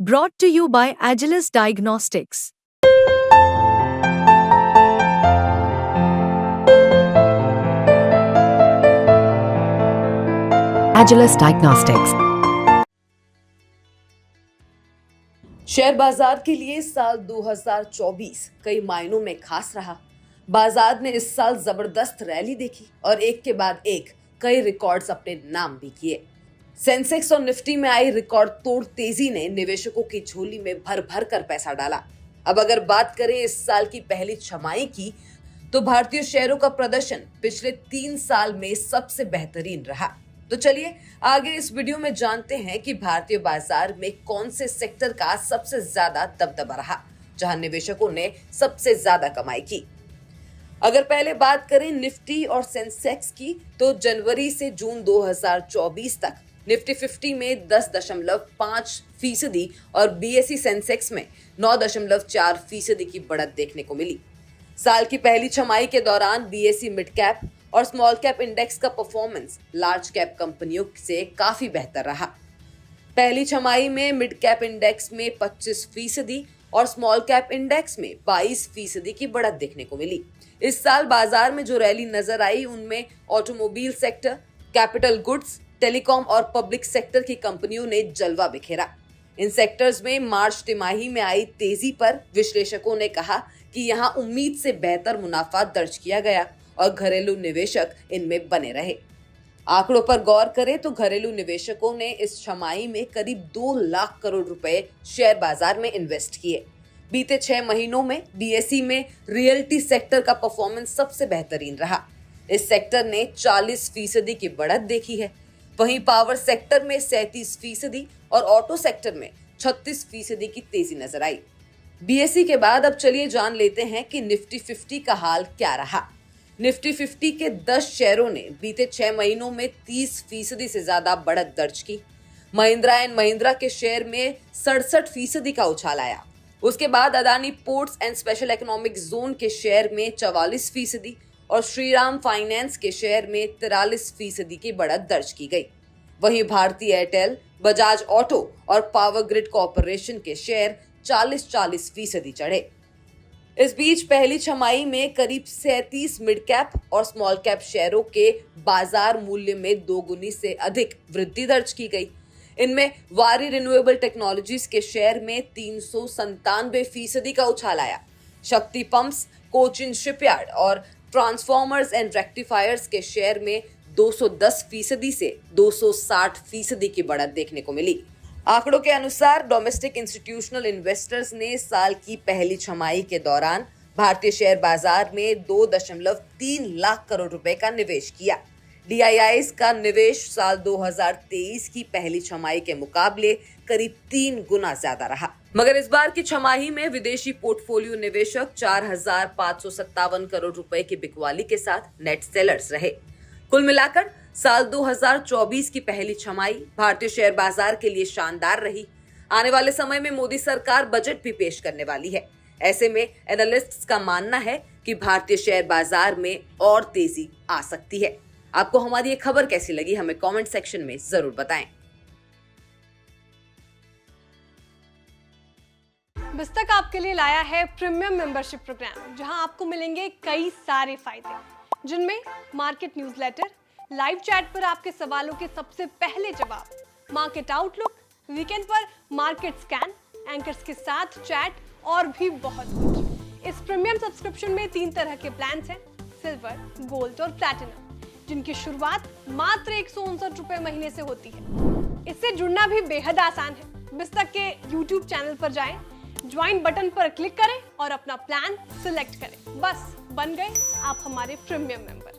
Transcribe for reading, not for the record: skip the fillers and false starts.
Brought to you by Agilus Diagnostics. Agilus Diagnostics. Share बाजार के लिए साल 2024 कई मायनों में खास रहा। बाजार ने इस साल जबरदस्त रैली देखी और एक के बाद एक कई रिकॉर्ड्स अपने नाम भी किए। सेंसेक्स और निफ्टी में आई रिकॉर्ड तोड़ तेजी ने निवेशकों की झोली में भर भर कर पैसा डाला। अब अगर बात करें इस साल की पहली छमाही की, तो भारतीय शेयरों का प्रदर्शन पिछले 3 साल में सबसे बेहतरीन रहा। तो चलिए आगे इस वीडियो में जानते हैं कि भारतीय बाजार में कौन से सेक्टर का सबसे ज्यादा दबदबा रहा, जहां निवेशकों ने सबसे ज्यादा कमाई की। अगर पहले बात करें निफ्टी और सेंसेक्स की, तो जनवरी से जून 2024 तक निफ्टी 50 में 10.5% और बीएसई सेंसेक्स में 9.4% की बढ़त देखने को मिली। साल की पहली छमाही के दौरान बीएसई मिड कैप और स्मॉल कैप इंडेक्स का परफॉर्मेंस लार्ज कैप कंपनियों से काफी बेहतर रहा। पहली छमाही में मिड कैप इंडेक्स में 25% और स्मॉल कैप इंडेक्स में 22% की बढ़त देखने को मिली। इस साल बाजार में जो रैली नजर आई उनमें automobile sector, capital goods, telecom और पब्लिक सेक्टर की कंपनियों ने जलवा बिखेरा। इन सेक्टर्स में मार्च तिमाही में आई तेजी पर विश्लेषकों ने कहा कि यहां उम्मीद से बेहतर मुनाफा दर्ज किया गया और घरेलू निवेशक इनमें बने रहे। आंकड़ों पर गौर करें तो घरेलू निवेशकों ने इस छमाही में करीब 2 लाख करोड़ रुपए शेयर बाजार में इन्वेस्ट किए। बीते 6 महीनों में बीएसई में रियल्टी सेक्टर का परफॉर्मेंस सबसे बेहतरीन रहा। इस सेक्टर ने 40% की बढ़त देखी है। वहीं पावर सेक्टर में 37% और ऑटो सेक्टर में 36% की तेजी नजर आई। बीएसई के बाद अब चलिए जान लेते हैं कि निफ्टी 50 का हाल क्या रहा। निफ्टी 50 के 10 शेयरों ने बीते 6 महीनों में 30% से ज्यादा बढ़त दर्ज की। महिंद्रा एंड महिंद्रा के शेयर में 67% का उछाल आया। उसके बाद Adani ports and special economic zone के शेयर में 44% और श्रीराम फाइनेंस के शेयर में 43% की बढ़त दर्ज की गई। वहीं भारती एयरटेल, बजाज ऑटो और पावर ग्रिड कॉरपोरेशन के शेयर 40% चढ़े। इस बीच पहली छमाही में करीब 37 मिड कैप और स्मॉल कैप शेयरों के बाजार मूल्य में दोगुनी से अधिक वृद्धि दर्ज की गई। इनमें वारी रिन्यूएबल टेक्नोलॉजीज के शेयर में 397% का उछाल आया। शक्ति पंप्स, कोचिन शिपयार्ड और ट्रांसफॉर्मर्स एंड रेक्टिफायर्स के शेयर में 210% से 260% की बढ़त देखने को मिली। आंकड़ों के अनुसार डोमेस्टिक इंस्टीट्यूशनल इन्वेस्टर्स ने साल की पहली छमाही के दौरान भारतीय शेयर बाजार में 2.3 लाख करोड़ रुपए का निवेश किया। डीआईआईज का निवेश साल 2023 की पहली छमाही के मुकाबले करीब 3 गुना ज्यादा रहा। मगर इस बार की छमाही में विदेशी पोर्टफोलियो निवेशक 4,557 करोड़ रुपए की बिकवाली के साथ नेट सेलर्स रहे। कुल मिलाकर साल 2024 की पहली छमाही भारतीय शेयर बाजार के लिए शानदार रही। आने वाले समय में मोदी सरकार बजट भी पेश करने वाली है। ऐसे में एनालिस्ट्स का मानना है कि भारतीय शेयर बाजार में और तेजी आ सकती है। आपको हमारी ये खबर कैसी लगी, हमें कमेंट सेक्शन में जरूर बताएं। बिस्तक आपके लिए लाया है प्रीमियम मेंबरशिप प्रोग्राम, जहां आपको मिलेंगे कई सारे फायदे, जिनमें मार्केट न्यूज़लेटर, लाइव चैट पर आपके सवालों के सबसे पहले जवाब, मार्केट आउटलुक, वीकेंड पर मार्केट स्कैन, एंकर्स के साथ चैट और भी बहुत कुछ। इस प्रीमियम सब्सक्रिप्शन में 3 तरह के प्लान्स हैं, सिल्वर, गोल्ड और प्लैटिनम, जिनकी शुरुआत मात्र 159 रुपए महीने से होती है। इससे जुड़ना भी बेहद आसान है। बिस्तक के YouTube चैनल पर जाएं, ज्वाइन बटन पर क्लिक करें और अपना प्लान सिलेक्ट करें। बस बन गए आप हमारे प्रीमियम मेंबर।